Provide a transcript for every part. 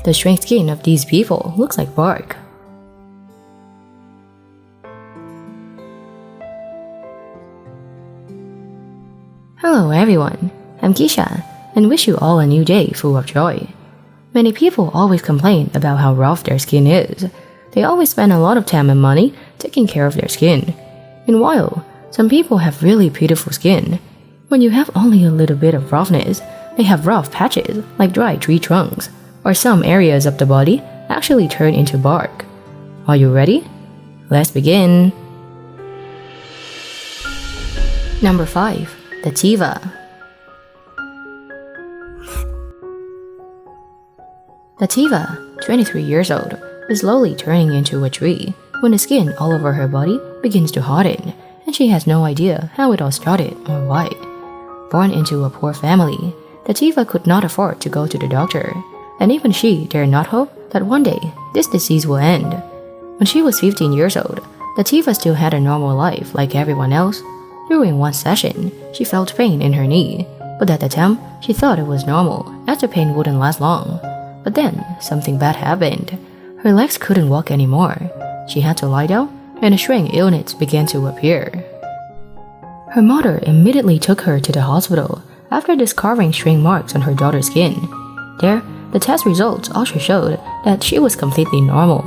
the strange skin of these people looks like bark. Hello everyone, I'm Kisha, and wish you all a new day full of joy. Many people always complain about how rough their skin is. They always spend a lot of time and money taking care of their skin. Meanwhile, some people have really beautiful skin. When you have only a little bit of roughness, they have rough patches like dry tree trunks, or some areas of the body actually turn into bark. Are you ready? Let's begin. Number 5. Dativa. Dativa, 23 years old, is slowly turning into a tree when the skin all over her body begins to harden, and she has no idea how it all started or why. Born into a poor family, Dativa could not afford to go to the doctor, and even she dare not hope that one day this disease will end. When she was 15 years old, Dativa still had a normal life like everyone else. During one session, she felt pain in her knee, but at the time, she thought it was normal as the pain wouldn't last long. But then, something bad happened. Her legs couldn't walk anymore. She had to lie down, and a strange illness began to appear. Her mother immediately took her to the hospital after discovering strange marks on her daughter's skin. There, the test results also showed that she was completely normal.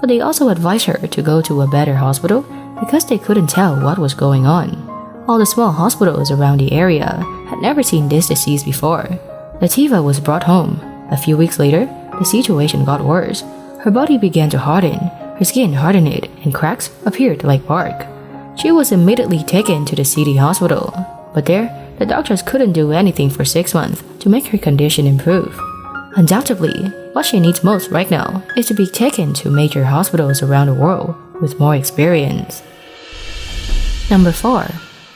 But they also advised her to go to a better hospital because they couldn't tell what was going on. All the small hospitals around the area had never seen this disease before. Dativa was brought home. A few weeks later, the situation got worse. Her body began to harden, her skin hardened, and cracks appeared like bark. She was immediately taken to the city hospital, but there, the doctors couldn't do anything for 6 months to make her condition improve. Undoubtedly, what she needs most right now is to be taken to major hospitals around the world with more experience. Number 4.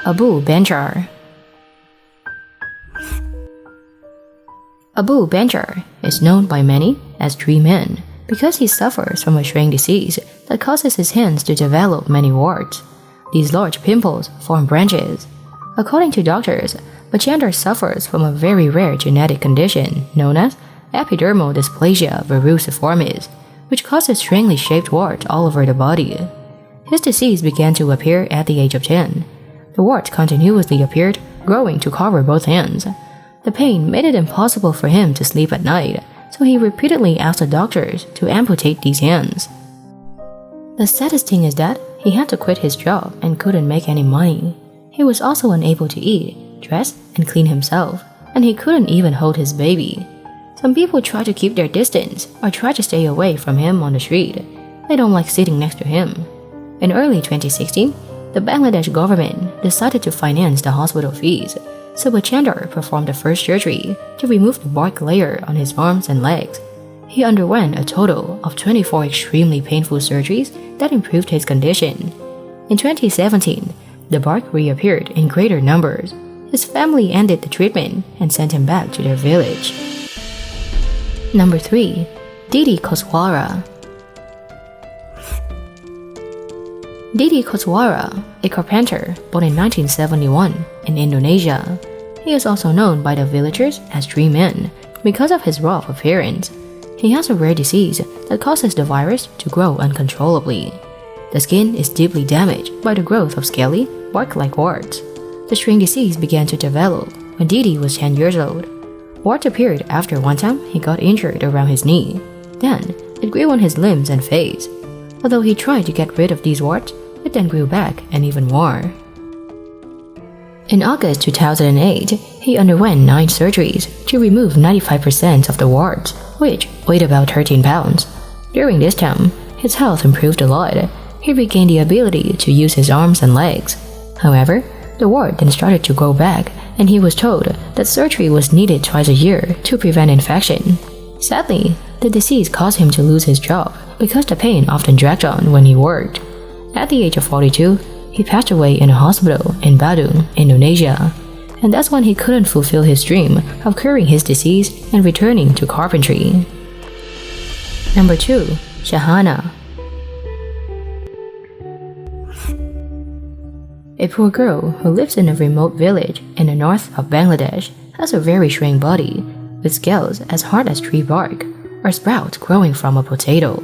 Abul Bajandar. Abul Bajandar is known by many as Tree Man because he suffers from a strange disease that causes his hands to develop many warts. These large pimples form branches. According to doctors, Bajandar suffers from a very rare genetic condition known as epidermal dysplasia verruciformis, which causes strangely shaped warts all over the body. His disease began to appear at the age of 10. The warts continuously appeared, growing to cover both hands. The pain made it impossible for him to sleep at night, so he repeatedly asked the doctors to amputate these hands. The saddest thing is that he had to quit his job and couldn't make any money. He was also unable to eat, dress, and clean himself, and he couldn't even hold his baby. Some people try to keep their distance or try to stay away from him on the street. They don't like sitting next to him. In early 2016, the Bangladesh government decided to finance the hospital fees, so Bajandar performed the first surgery to remove the bark layer on his arms and legs. He underwent a total of 24 extremely painful surgeries that improved his condition. In 2017, the bark reappeared in greater numbers. His family ended the treatment and sent him back to their village. Number 3. Dede Koswara. Dede Koswara, a carpenter born in 1971 in Indonesia. He is also known by the villagers as Tree Man because of his rough appearance. He has a rare disease that causes the virus to grow uncontrollably. The skin is deeply damaged by the growth of scaly, bark-like warts. The strange disease began to develop when Dede was 10 years old. Warts appeared after one time he got injured around his knee. Then, it grew on his limbs and face. Although he tried to get rid of these warts, it then grew back and even more. In August 2008, he underwent 9 surgeries to remove 95% of the warts, which weighed about 13 pounds. During this time, his health improved a lot. He regained the ability to use his arms and legs. However, the wart then started to grow back, and he was told that surgery was needed twice a year to prevent infection. Sadly, the disease caused him to lose his job because the pain often dragged on when he worked. At the age of 42, he passed away in a hospital in Bandung, Indonesia, and that's when he couldn't fulfill his dream of curing his disease and returning to carpentry. Number 2. Shahana. A poor girl who lives in a remote village in the north of Bangladesh has a very strange body, with scales as hard as tree bark. or sprout growing from a potato.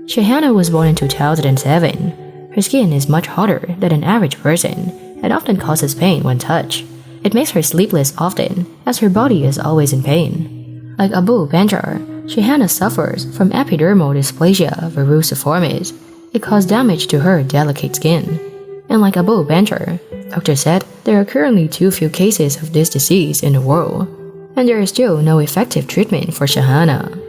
Shahana was born in 2007. Her skin is much harder than an average person and often causes pain when touched. It makes her sleepless often, as her body is always in pain. Like Abul Bajandar, Shahana suffers from epidermal dysplasia verruciformis. It caused damage to her delicate skin. And like Abul Bajandar, doctors said there are currently too few cases of this disease in the world, and there is still no effective treatment for Shahana.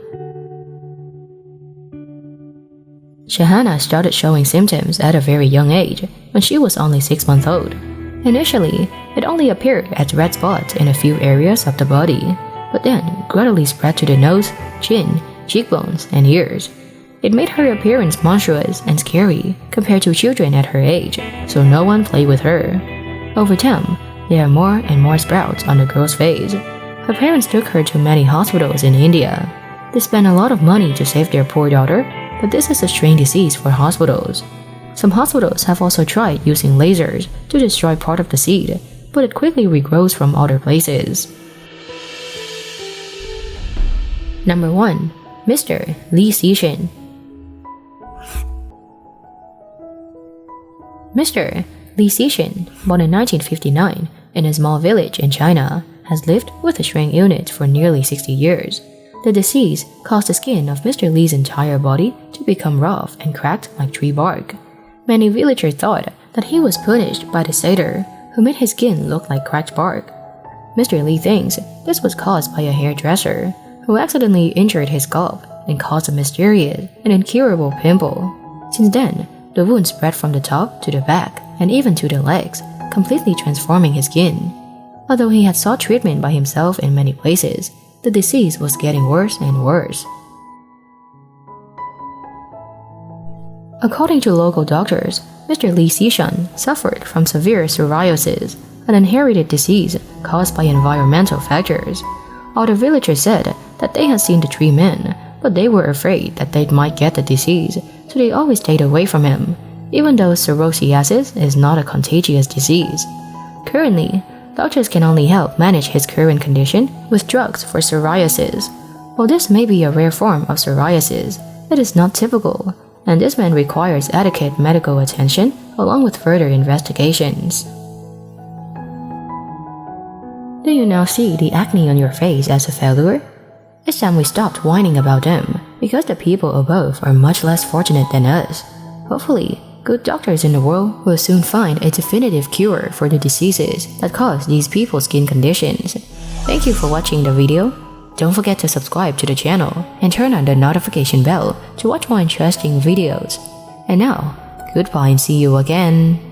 Shahana started showing symptoms at a very young age, when she was only 6 months old. Initially, it only appeared as red spots in a few areas of the body, but then gradually spread to the nose, chin, cheekbones, and ears. It made her appearance monstrous and scary compared to children at her age, so no one played with her. Over time, there are more and more sprouts on the girl's face. Her parents took her to many hospitals in India. They spent a lot of money to save their poor daughter, but this is a strange disease for hospitals. Some hospitals have also tried using lasers to destroy part of the seed, but it quickly regrows from other places. Number 1. Mr. Li Xitian. Mr. Li Xitian, born in 1959 in a small village in China, has lived with a shrink illness for nearly 60 years. The disease caused the skin of Mr. Li's entire body to become rough and cracked like tree bark. Many villagers thought that he was punished by the satyr, who made his skin look like cracked bark. Mr. Li thinks this was caused by a hairdresser, who accidentally injured his scalp and caused a mysterious and incurable pimple. Since then, the wound spread from the top to the back and even to the legs, completely transforming his skin. Although he had sought treatment by himself in many places, the disease was getting worse and worse. According to local doctors, Mr. Li Xitian suffered from severe psoriasis, an inherited disease caused by environmental factors. Other villagers said that they had seen the tree man, but they were afraid that they might get the disease, so they always stayed away from him, even though psoriasis is not a contagious disease. Currently, doctors can only help manage his current condition with drugs for psoriasis. While this may be a rare form of psoriasis, it is not typical, and this man requires adequate medical attention along with further investigations. Do you now see the acne on your face as a failure? It's time we stopped whining about them, because the people above are much less fortunate than us. Hopefully, good doctors in the world will soon find a definitive cure for the diseases that cause these people's skin conditions. Thank you for watching the video. Don't forget to subscribe to the channel and turn on the notification bell to watch more interesting videos. And now, goodbye and see you again.